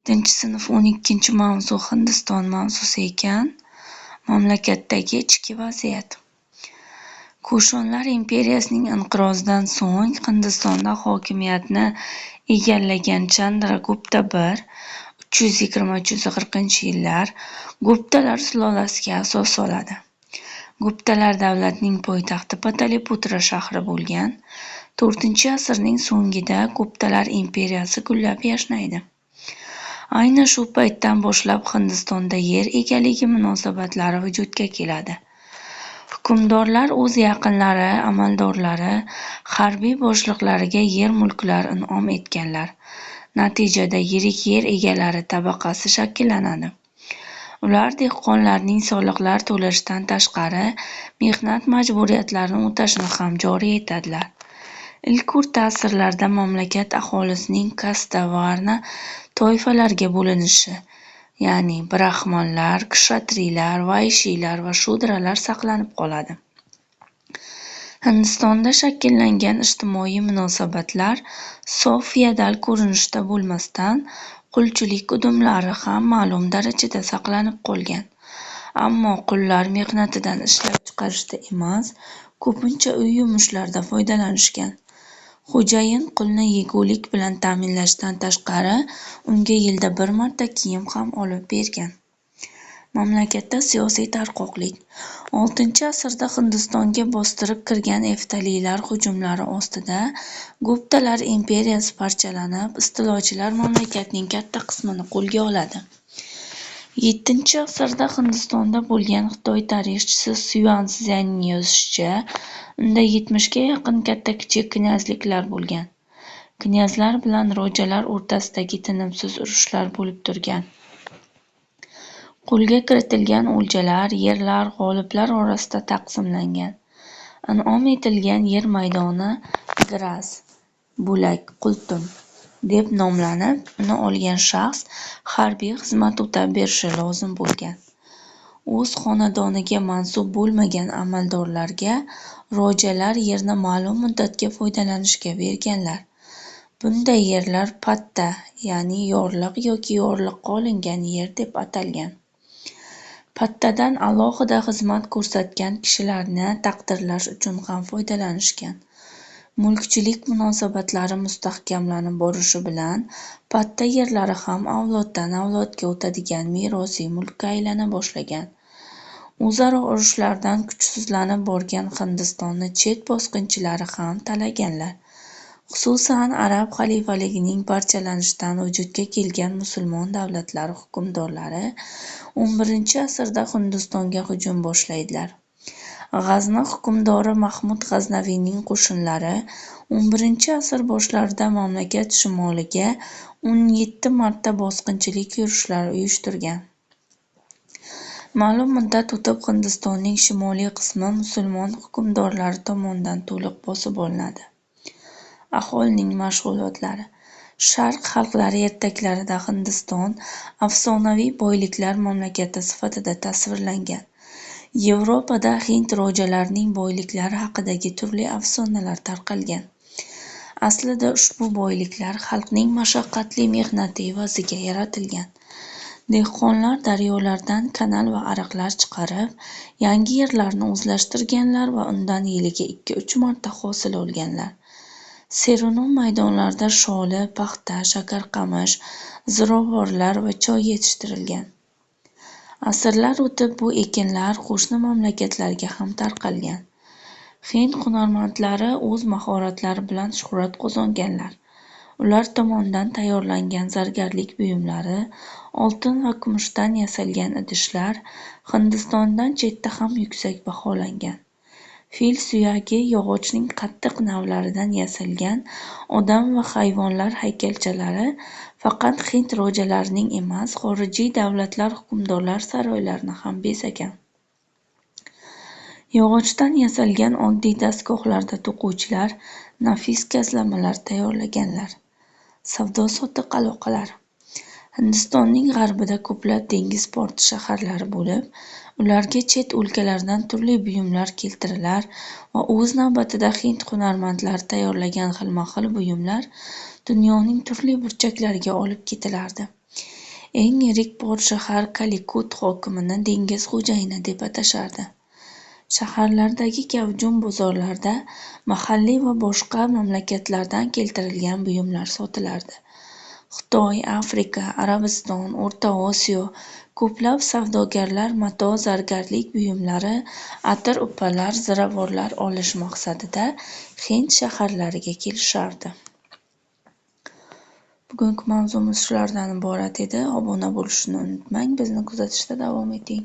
Sinf 12-mavzu Hindiston mavzusi ekan. Mamlakatdagi ichki vaziyat. Kushonlar imperiyasining inqirozidan so'ng Hindistonda hokimiyatni egallagan Chandragupta I 320-340-yillar Guptalar sulolasiga asos soladi. Guptalar davlatining poytaxti Pataliputra shahri bo'lgan. 4-asrning so'ngida Guptalar imperiyasi gullab-yashnaydi. Ayni shu paytdan boshlab Hindistonda yer egaligi munosabatlari vujudga keladi. Hukmdorlar o'z yaqinlari, amaldorlari, harbiy boshliqlariga yer-mulklar in'om etganlar. Natijada yirik yer egalari tabaqasi shakllanadi. Ular dehqonlarning soliqlar to'lashdan tashqari mehnat majburiyatlarini o'tashni ham joriy etadilar. Ilk o'rta asrlarda mamlakat aholisining kasta varna toifalarga bo'linishi, ya'ni brahmanlar, kshatriylar, vayshiylar va shudralar saqlanib qoladi. Hindistonda shakllangan ijtimoiy munosabatlar sof feodal ko'rinishda bo'lmasdan, qulchilik udumlari ham ma'lum darajada saqlanib qolgan. Ammo qullar mehnatidan ishlab chiqarishda emas, ko'pincha uy yumushlarida foydalanishgan. Xo'jayin qulni yegulik bilan ta'minlashdan tashqari, unga yilda bir marta kiyim ham olib bergan. Mamlakatda siyosiy tarqoqlik. 6-asrda Hindistonga bostirib kirgan eftaliylar hujumlari ostida Guptalar imperiyasi parchalanib, istilochilar mamlakatning katta qismini qo'lga oladi. 7-asrda Hindistonda bo'lgan Xitoy tarixchisi Suyanszangning yozishicha, unda 70 ga yaqin katta-kichik knyazliklar bo'lgan. Knyazlar bilan rojalar o'rtasidagi tinimsiz urushlar bo'lib turgan. Qo'lga kiritilgan o'ljalar, yerlar g'oliblar orasida taqsimlangan. In'om etilgan yer maydoni gras, bo'lak, qultum deb nomlanib, uni olgan shaxs harbiy xizmat o'tab berishi lozim bo'lgan. O'z xonadoniga mansub bo'lmagan amaldorlarga rojalar yerni ma'lum muddatga foydalanishga berganlar. Bunday yerlar patta, ya'ni yorliq yoki yorliqqa olingan yer deb atalgan. Pattadan alohida xizmat ko'rsatgan kishilarni taqdirlash uchun ham foydalanishgan. Mulkchilik munosabatlari mustahkamlanib borishi bilan patta yerlari ham avloddan avlodga o'tadigan merosiy mulkka aylana boshlagan. O'zaro urushlardan kuchsizlanib borgan Hindistonni chet bosqinchilari ham talaganlar. Xususan, arab xalifaligining parchalanishidan vujudga kelgan musulmon davlatlari hukmdorlari 11-asrda Hindistonga hujum boshlaydilar. G'azni hukmdori Mahmud G'aznaviyning qo'shinlari 11-asr boshlarida mamlakat shimoliga 17 marta bosqinchilik yurushlari uyushtirgan. Ma'lum muddat o'tib Hindistonning shimoliy qismi musulmon hukmdorlari tomonidan to'liq bosib olinadi. Aholining mashg'ulotlari. Sharq xalqlari ertaklarida Hindiston afsonaviy boyliklar mamlakati sifatida tasvirlangan. Yevropada Hind rojalarining boyliklari haqidagi turli afsonalar tarqalgan. Aslida ushbu boyliklar xalqning mashaqqatli mehnati evaziga yaratilgan. Dehqonlar daryolardan kanal va ariqlar chiqarib, yangi yerlarni o'zlashtirganlar va undan yiliga 2-3 marta hosil olganlar. Serunum maydonlarida sholi, paxta, shakarqamish, ziravorlar va choy yetishtirilgan. Asrlar o'tib bu ekinlar qo'shni mamlakatlarga ham tarqalgan. Hind hunarmandlari o'z mahoratlari bilan shuhrat qozonganlar. Ular tomonidan tayyorlangan zargarlik buyumlari, oltin va kumushdan yasalgan idishlar Hindistondan chetda ham yuksak baholangan. Fil suyagi, yog'ochning qattiq navlaridan yasalgan odam va hayvonlar haykalchalari faqat Hind rojalarining emas, xorijiy davlatlar hukmdorlar saroylarini ham bezagan. Yog'ochdan yasalgan oddiy dastgohlarda to'quvchilar nafis gazlamalar tayyorlaganlar. Savdo-sotiq aloqalari. Hindistonning g'arbida ko'plab dengiz porti shaharlari bo'lib, ularga chet o'lkalardan turli buyumlar keltirilar va o'z navbatida Hind hunarmandlari tayyorlagan xilma-xil buyumlar dunyoning turli burchaklariga olib ketilardi. Eng yirik podshahar Kalikut hokimini dengiz xo'jayini deb atashardi. Shaharlardagi gavjum bozorlarda mahalliy va boshqa mamlakatlardan keltirilgan buyumlar sotilardi. Xitoy, Afrika, Arabiston, O'rta Osiyo ko'plab savdogarlar mato, zargarlik buyumlari, atir-upalar, ziravorlar olish maqsadida Hind shaharlariga kelishardi. Bugungi mavzumiz shulardan iborat edi. Obuna bo'lishni unutmang. Bizni kuzatishda davom eting.